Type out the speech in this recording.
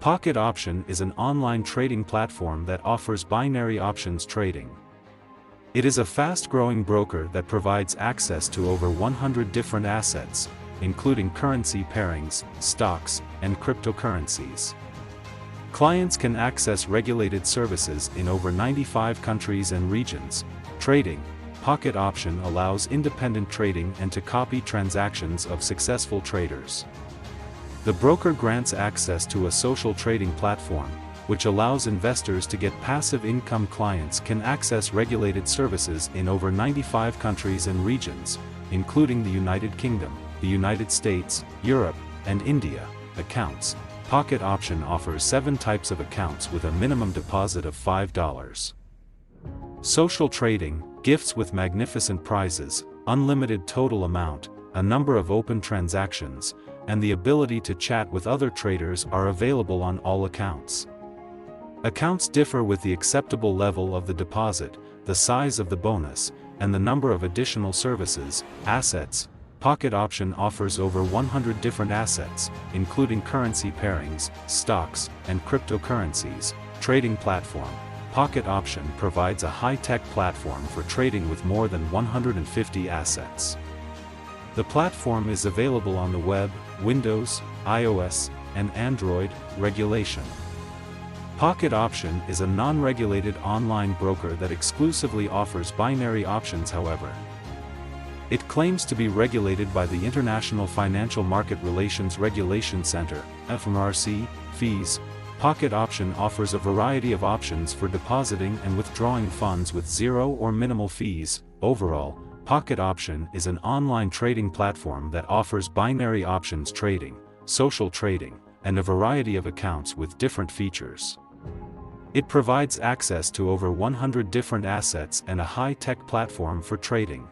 Pocket Option is an online trading platform that offers binary options trading. It is a fast-growing broker that provides access to over 100 different assets, including currency pairings, stocks, and cryptocurrencies. Clients can access regulated services in over 95 countries and regions. Trading. Pocket Option allows independent trading and to copy transactions of successful traders. The broker grants access to a social trading platform, which allows investors to get passive income. Clients can access regulated services in over 95 countries and regions, including the United Kingdom, the United States, Europe, and India. Accounts. Pocket Option offers 7 types of accounts with a minimum deposit of $5. Social trading, gifts with magnificent prizes, unlimited total amount, a number of open transactions, and the ability to chat with other traders are available on all accounts. Accounts differ with the acceptable level of the deposit, the size of the bonus, and the number of additional services. Assets. Pocket Option offers over 100 different assets, including currency pairings, stocks, and cryptocurrencies. Trading platform. Pocket Option provides a high-tech platform for trading with more than 150 assets. The platform is available on the web, Windows, iOS, and Android. Regulation. Pocket Option is a non-regulated online broker that exclusively offers binary options. However, it claims to be regulated by the International Financial Market Relations Regulation Center, FMRC. Fees. Pocket Option offers a variety of options for depositing and withdrawing funds with zero or minimal fees. Overall, Pocket Option is an online trading platform that offers binary options trading, social trading, and a variety of accounts with different features. It provides access to over 100 different assets and a high-tech platform for trading.